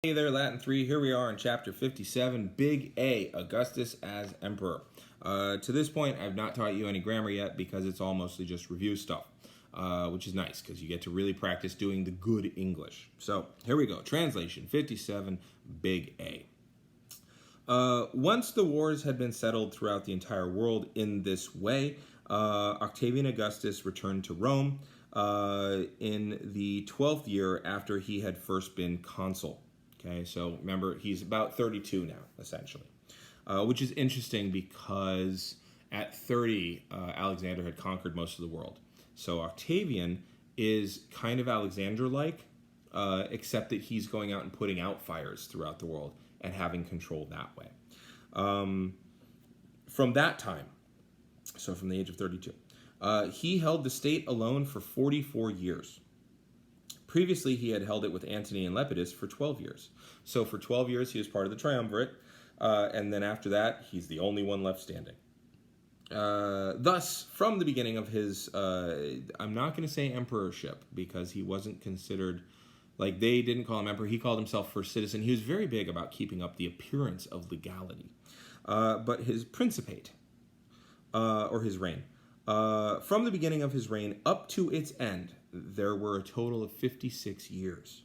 Hey there, Latin 3. Here we are in chapter 57, Big A, Augustus as Emperor. To this point, I've not taught you any grammar yet because it's all mostly just review stuff, which is nice because you get to really practice doing the good English. So here we go. Translation 57, Big A. Once the wars had been settled throughout the entire world in this way, Octavian Augustus returned to Rome in the 12th year after he had first been consul. Okay, so remember, he's about 32 now, essentially, which is interesting because at 30, Alexander had conquered most of the world. So Octavian is kind of Alexander-like, except that he's going out and putting out fires throughout the world and having control that way. From that time, so from the age of 32, he held the state alone for 44 years. Previously, he had held it with Antony and Lepidus for 12 years. So for 12 years, he was part of the triumvirate, and then after that, he's the only one left standing. Thus, from the beginning of his, I'm not going to say emperorship, because he wasn't considered, like they didn't call him emperor, he called himself first citizen. He was very big about keeping up the appearance of legality. But his Principate, or his reign, from the beginning of his reign up to its end, there were a total of 56 years.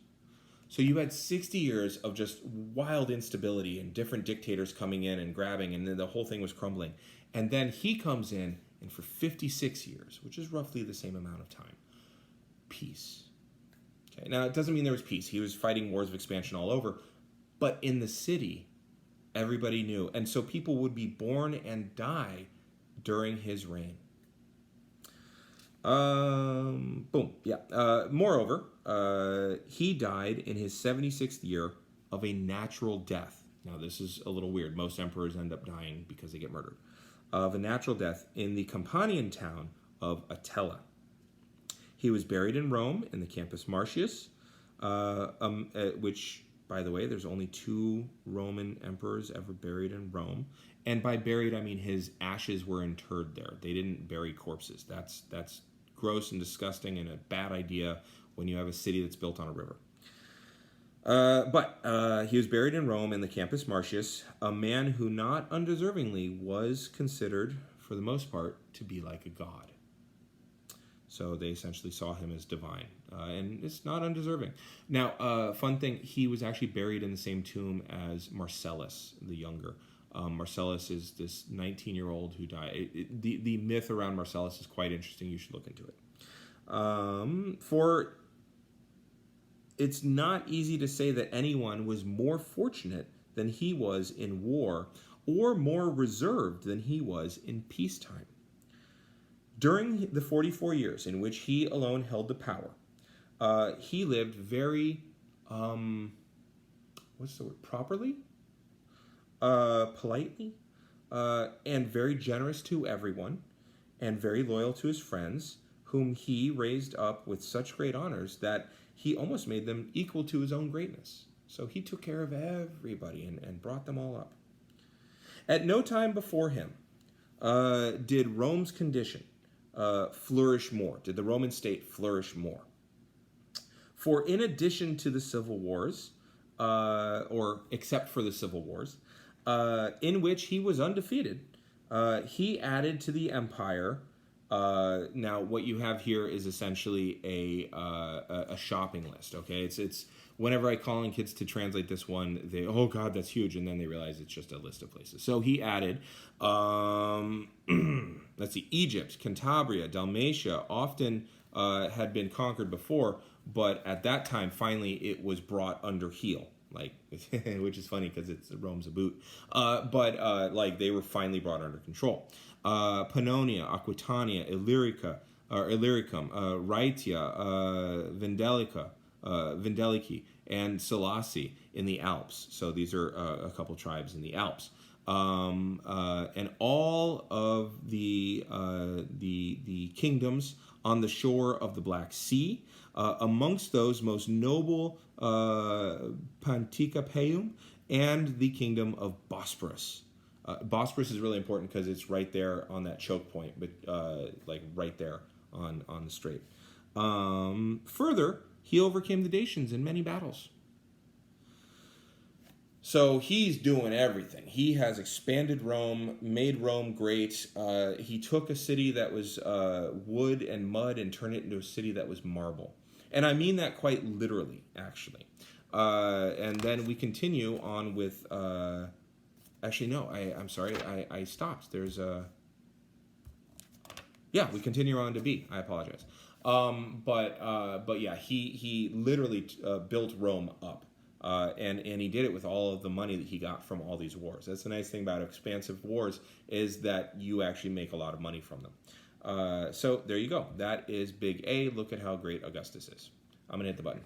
So you had 60 years of just wild instability and different dictators coming in and grabbing, and then the whole thing was crumbling. And then he comes in, and for 56 years, which is roughly the same amount of time, peace. Okay, now, it doesn't mean there was peace. He was fighting wars of expansion all over. But in the city, everybody knew. And so people would be born and die during his reign. Moreover, he died in his 76th year of a natural death. Now, this is a little weird. Most emperors end up dying because they get murdered. Of a natural death in the Campanian town of Atella. He was buried in Rome in the Campus Martius, which, by the way, there's only 2 Roman emperors ever buried in Rome. And by buried, I mean his ashes were interred there. They didn't bury corpses. That's gross and disgusting and a bad idea when you have a city that's built on a river. But he was buried in Rome in the Campus Martius, a man who not undeservingly was considered, for the most part, to be like a god. So they essentially saw him as divine, and it's not undeserving. Now, fun thing, he was actually buried in the same tomb as Marcellus the Younger. Marcellus is this 19-year-old who died. The myth around Marcellus is quite interesting. You should look into it. For it's not easy to say that anyone was more fortunate than he was in war or more reserved than he was in peacetime. During the 44 years in which he alone held the power, he lived very, properly? Politely, and very generous to everyone, and very loyal to his friends, whom he raised up with such great honors that he almost made them equal to his own greatness. So he took care of everybody and brought them all up. At no time before him did Rome's condition flourish more, did the Roman state flourish more. For in addition to the civil wars, or except for the civil wars, in which he was undefeated, he added to the empire. Now, what you have here is essentially a shopping list. Okay, it's whenever I call on kids to translate this one, they oh god, that's huge, and then they realize it's just a list of places. So he added, let's see, Egypt, Cantabria, Dalmatia, often had been conquered before, but at that time, finally, it was brought under heel. Like, which is funny because it's Rome's a boot. But they were finally brought under control. Pannonia, Aquitania, Illyricum, Rhaetia, Vindelici, and Seleucia in the Alps. So these are a couple tribes in the Alps. And all of the kingdoms on the shore of the Black Sea, amongst those most noble Panticapaeum and the kingdom of Bosporus. Bosporus is really important because it's right there on that choke point, but right there on the strait. Further, he overcame the Dacians in many battles. So he's doing everything. He has expanded Rome, made Rome great. He took a city that was wood and mud and turned it into a city that was marble. And I mean that quite literally, actually. And then we continue on with... actually, no, I'm sorry. I stopped. There's a... Yeah, we continue on to B. I apologize. But yeah, he literally built Rome up. And he did it with all of the money that he got from all these wars. That's the nice thing about expansive wars, is that you actually make a lot of money from them. So there you go. That is big A. Look at how great Augustus is. I'm going to hit the button.